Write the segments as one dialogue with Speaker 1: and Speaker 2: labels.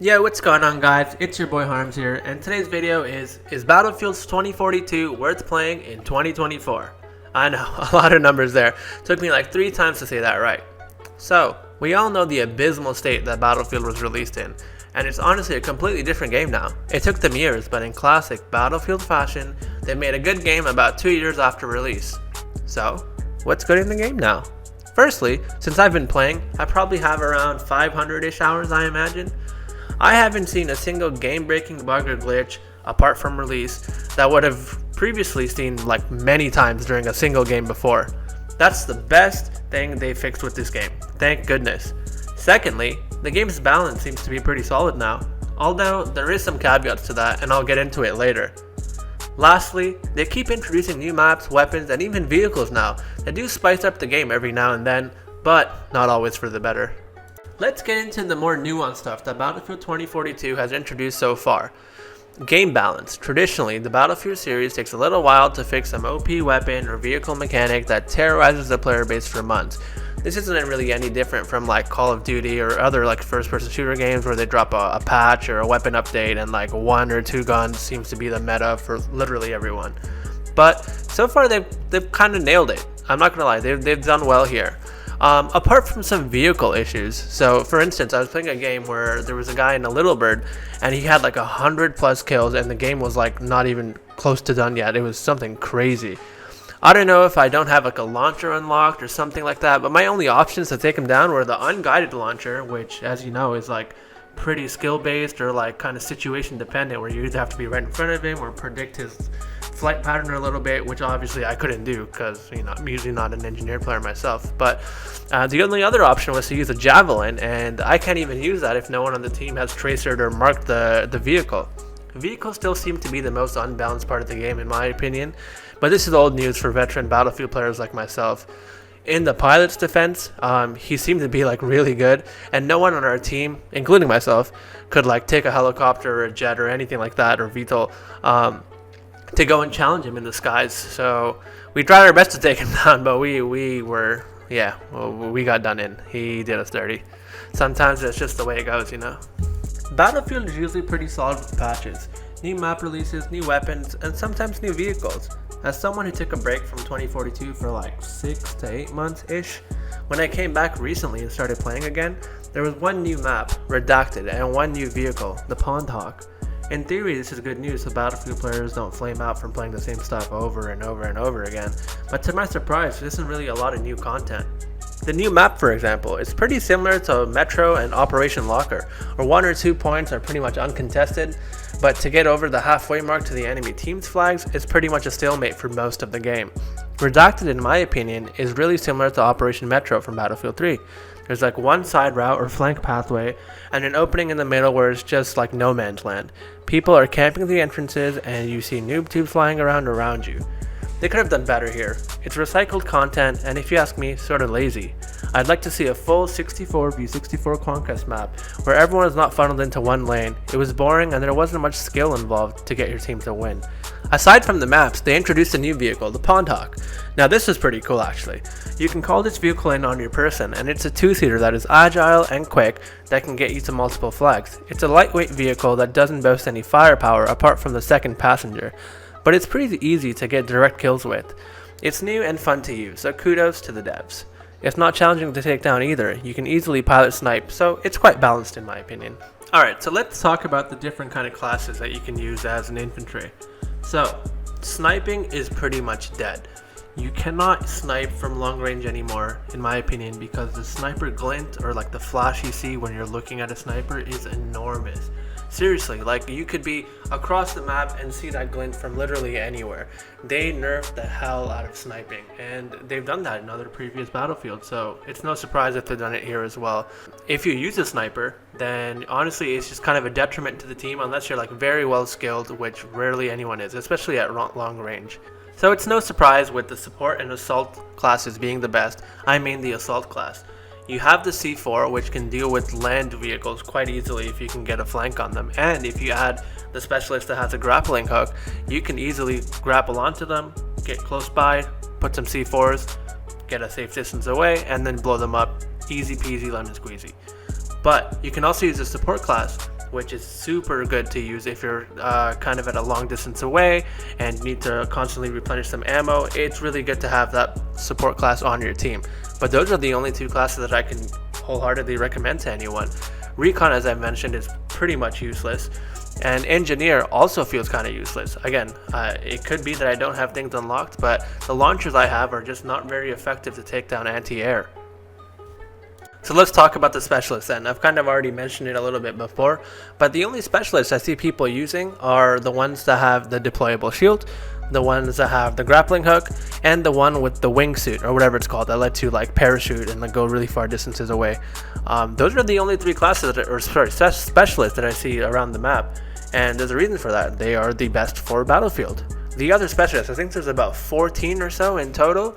Speaker 1: Yo, what's going on, guys? It's your boy Harms here, and today's video is Battlefield 2042 worth playing in 2024? I know, a lot of numbers there. Took me like 3 times to say that right. So, we all know the abysmal state that Battlefield was released in, and it's honestly a completely different game now. It took them years, but in classic Battlefield fashion, they made a good game about 2 years after release. So, what's good in the game now? Firstly, since I've been playing, I probably have around 500-ish hours, I imagine. I haven't seen a single game-breaking bug or glitch, apart from release, that would have previously seen like many times during a single game before. That's the best thing they fixed with this game, thank goodness. Secondly, the game's balance seems to be pretty solid now, although there is some caveats to that and I'll get into it later. Lastly, they keep introducing new maps, weapons, and even vehicles now that do spice up the game every now and then, but not always for the better. Let's get into the more nuanced stuff that Battlefield 2042 has introduced so far. Game balance. Traditionally, the Battlefield series takes a little while to fix some OP weapon or vehicle mechanic that terrorizes the player base for months. This isn't really any different from like Call of Duty or other like first-person shooter games where they drop a patch or a weapon update and like 1 or 2 guns seems to be the meta for literally everyone. But so far they've kind of nailed it. I'm not gonna lie, they've done well here. Apart from some vehicle issues. So for instance, I was playing a game where there was a guy in a Little Bird and he had like 100+ kills and the game was like not even close to done yet. It was something crazy. I don't know if I don't have like a launcher unlocked or something like that, but my only options to take him down were the unguided launcher, which as you know is like pretty skill based or like kind of situation dependent, where you either have to be right in front of him or predict his flight pattern a little bit, which obviously I couldn't do because I'm usually not an engineer player myself. But the only other option was to use a javelin, and I can't even use that if no one on the team has tracered or marked the vehicle. Vehicles still seem to be the most unbalanced part of the game in my opinion, but this is old news for veteran Battlefield players like myself. In the pilot's defense, he seemed to be like really good, and no one on our team, including myself, could like take a helicopter or a jet or anything like that or VTOL to go and challenge him in the skies. So we tried our best to take him down, but we got done in. He did us dirty. Sometimes it's just the way it goes, you know. Battlefield is usually pretty solid with patches, new map releases, new weapons, and sometimes new vehicles. As someone who took a break from 2042 for like 6 to 8 months-ish, when I came back recently and started playing again, there was one new map, Redacted, and one new vehicle, the Pondhawk. In theory, this is good news so Battlefield players don't flame out from playing the same stuff over and over and over again, but to my surprise, there isn't really a lot of new content. The new map, for example, is pretty similar to Metro and Operation Locker, where 1 or 2 points are pretty much uncontested, but to get over the halfway mark to the enemy team's flags is pretty much a stalemate for most of the game. Redacted, in my opinion, is really similar to Operation Metro from Battlefield 3. There's like one side route or flank pathway, and an opening in the middle where it's just like no man's land. People are camping the entrances, and you see noob tubes flying around you. They could have done better here. It's recycled content, and if you ask me, sort of lazy. I'd like to see a full 64v64 conquest map where everyone is not funneled into one lane. It was boring and there wasn't much skill involved to get your team to win. Aside from the maps, they introduced a new vehicle, the Pondhawk. Now this is pretty cool actually. You can call this vehicle in on your person, and it's a 2-seater that is agile and quick that can get you to multiple flags. It's a lightweight vehicle that doesn't boast any firepower apart from the second passenger, but it's pretty easy to get direct kills with. It's new and fun to use, so kudos to the devs. It's not challenging to take down either. You can easily pilot snipe, so it's quite balanced in my opinion. Alright, so let's talk about the different kind of classes that you can use as an infantry. So, sniping is pretty much dead. You cannot snipe from long range anymore, in my opinion, because the sniper glint, or like the flash you see when you're looking at a sniper, is enormous. Seriously, like you could be across the map and see that glint from literally anywhere. They nerfed the hell out of sniping, and they've done that in other previous Battlefields, so it's no surprise if they've done it here as well. If you use a sniper, then honestly it's just kind of a detriment to the team unless you're like very well skilled, which rarely anyone is, especially at long range. So it's no surprise with the support and assault classes being the best. I mean the assault class. You have the C4, which can deal with land vehicles quite easily if you can get a flank on them, and if you add the specialist that has a grappling hook, you can easily grapple onto them, get close by, put some C4s, get a safe distance away, and then blow them up. Easy peasy lemon squeezy. But you can also use a support class, which is super good to use if you're kind of at a long distance away and need to constantly replenish some ammo. It's really good to have that support class on your team. But those are the only two classes that I can wholeheartedly recommend to anyone. Recon, as I mentioned, is pretty much useless, and Engineer also feels kind of useless. Again, it could be that I don't have things unlocked, but the launchers I have are just not very effective to take down anti-air. So let's talk about the specialists then. I've kind of already mentioned it a little bit before, but the only specialists I see people using are the ones that have the deployable shield, the ones that have the grappling hook, and the one with the wingsuit or whatever it's called that lets you like parachute and like go really far distances away. Those are the only three classes specialists that I see around the map, and there's a reason for that. They are the best for Battlefield. The other specialists, I think there's about 14 or so in total,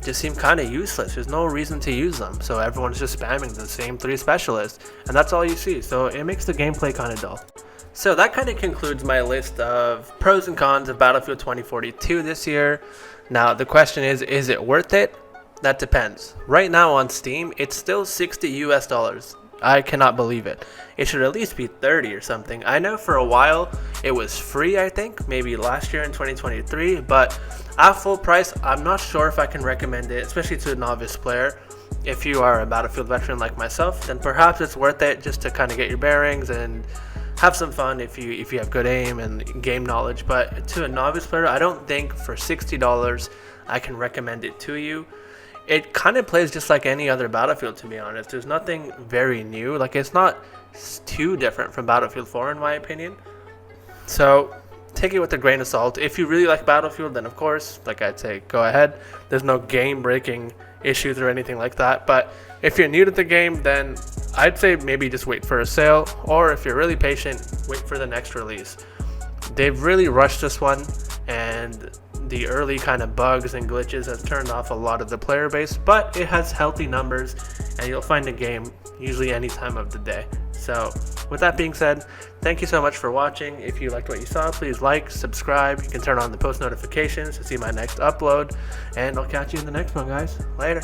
Speaker 1: just seem kind of useless. There's no reason to use them, so everyone's just spamming the same three specialists, and that's all you see, so it makes the gameplay kind of dull. So that kind of concludes my list of pros and cons of Battlefield 2042 this year. Now the question is it worth it? That depends. Right now on Steam, it's still $60 US. I cannot believe it. It should at least be 30 or something. I know for a while it was free, I think, maybe last year in 2023, but at full price, I'm not sure if I can recommend it, especially to a novice player. If you are a Battlefield veteran like myself, then perhaps it's worth it just to kind of get your bearings and have some fun if you have good aim and game knowledge. But to a novice player, I don't think for $60 I can recommend it to you. It kind of plays just like any other Battlefield, to be honest. There's nothing very new. Like, it's not too different from Battlefield 4 in my opinion. So take it with a grain of salt. If you really like Battlefield, then of course, like I'd say, go ahead. There's no game-breaking issues or anything like that. But if you're new to the game, then I'd say maybe just wait for a sale, or if you're really patient, wait for the next release. They've really rushed this one, and the early kind of bugs and glitches has turned off a lot of the player base, but it has healthy numbers, and you'll find a game usually any time of the day. So with that being said, thank you so much for watching. If you liked what you saw, please like, subscribe. You can turn on the post notifications to see my next upload, and I'll catch you in the next one, guys. Later.